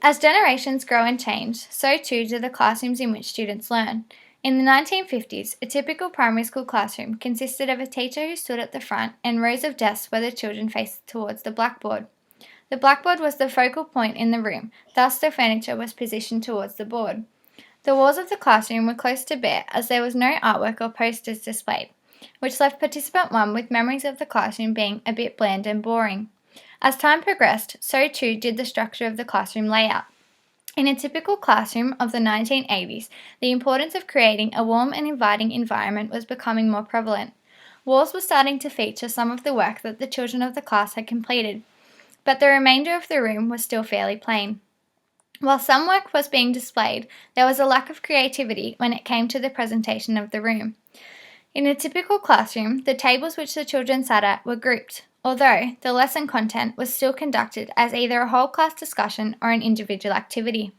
As generations grow and change, so too do the classrooms in which students learn. In the 1950s, a typical primary school classroom consisted of a teacher who stood at the front and rows of desks where the children faced towards the blackboard. The blackboard was the focal point in the room, thus the furniture was positioned towards the board. The walls of the classroom were close to bare as there was no artwork or posters displayed, which left participant 1 with memories of the classroom being a bit bland and boring. As time progressed, so too did the structure of the classroom layout. In a typical classroom of the 1980s, the importance of creating a warm and inviting environment was becoming more prevalent. Walls were starting to feature some of the work that the children of the class had completed, but the remainder of the room was still fairly plain. While some work was being displayed, there was a lack of creativity when it came to the presentation of the room. In a typical classroom, the tables which the children sat at were grouped, although the lesson content was still conducted as either a whole class discussion or an individual activity.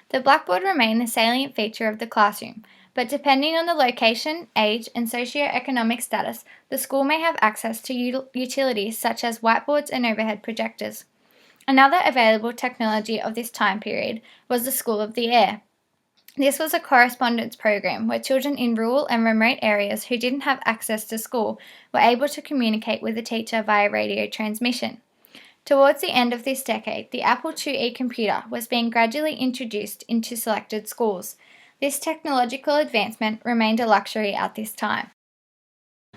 The blackboard remained the salient feature of the classroom, but depending on the location, age, and socio-economic status, the school may have access to utilities such as whiteboards and overhead projectors. Another available technology of this time period was the School of the Air. This was a correspondence program where children in rural and remote areas who didn't have access to school were able to communicate with the teacher via radio transmission. Towards the end of this decade, the Apple IIe computer was being gradually introduced into selected schools. This technological advancement remained a luxury at this time.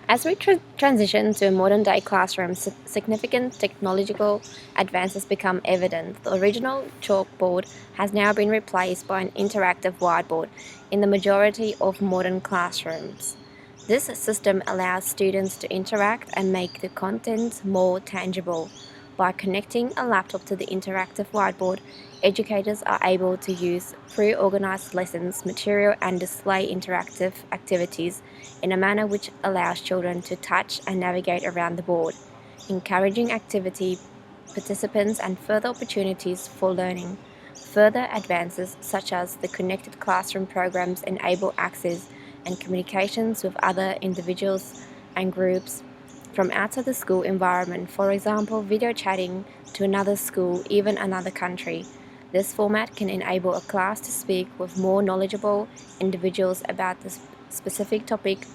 As we transition to modern-day classrooms, significant technological advances become evident. The original chalkboard has now been replaced by an interactive whiteboard in the majority of modern classrooms. This system allows students to interact and make the content more tangible. By connecting a laptop to the interactive whiteboard, educators are able to use pre-organized lessons, material, and display interactive activities in a manner which allows children to touch and navigate around the board, encouraging activity, participants, and further opportunities for learning. Further advances such as the connected classroom programs enable access and communications with other individuals and groups from outside the school environment, for example, video chatting to another school, even another country. This format can enable a class to speak with more knowledgeable individuals about the specific topic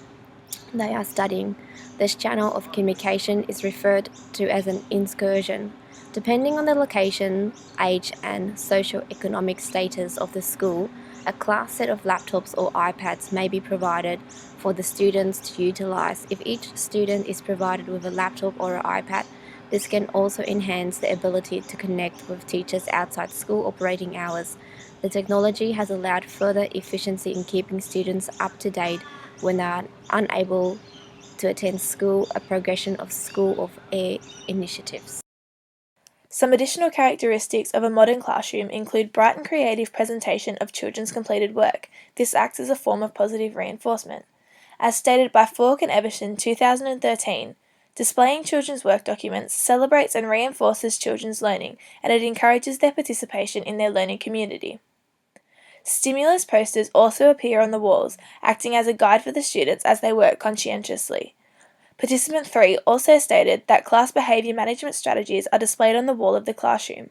they are studying. This channel of communication is referred to as an excursion. Depending on the location, age, and socio-economic status of the school, a class set of laptops or iPads may be provided for the students to utilize. If each student is provided with a laptop or an iPad, this can also enhance the ability to connect with teachers outside school operating hours. The technology has allowed further efficiency in keeping students up to date when they are unable to attend school, a progression of School of Air initiatives. Some additional characteristics of a modern classroom include bright and creative presentation of children's completed work. This acts as a form of positive reinforcement. As stated by Falk and Everson 2013, displaying children's work documents celebrates and reinforces children's learning, and it encourages their participation in their learning community. Stimulus posters also appear on the walls, acting as a guide for the students as they work conscientiously. Participant 3 also stated that class behaviour management strategies are displayed on the wall of the classroom.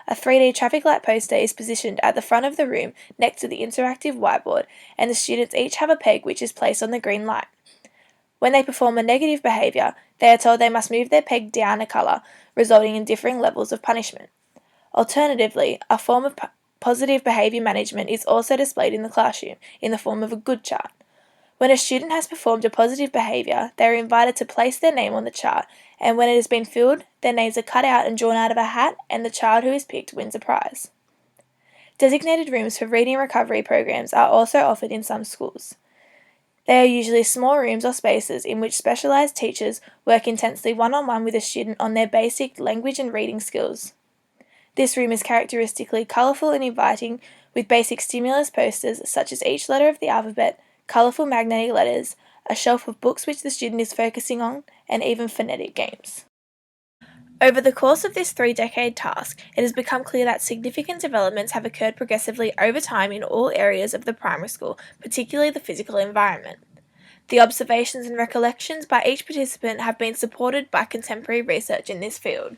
A 3D traffic light poster is positioned at the front of the room next to the interactive whiteboard, and the students each have a peg which is placed on the green light. When they perform a negative behaviour, they are told they must move their peg down a colour, resulting in differing levels of punishment. Alternatively, a form of positive behaviour management is also displayed in the classroom in the form of a good chart. When a student has performed a positive behaviour, they are invited to place their name on the chart, and when it has been filled, their names are cut out and drawn out of a hat, and the child who is picked wins a prize. Designated rooms for reading recovery programs are also offered in some schools. They are usually small rooms or spaces in which specialised teachers work intensely one-on-one with a student on their basic language and reading skills. This room is characteristically colourful and inviting, with basic stimulus posters such as each letter of the alphabet, colourful magnetic letters, a shelf of books which the student is focusing on, and even phonetic games. Over the course of this 3-decade task, it has become clear that significant developments have occurred progressively over time in all areas of the primary school, particularly the physical environment. The observations and recollections by each participant have been supported by contemporary research in this field.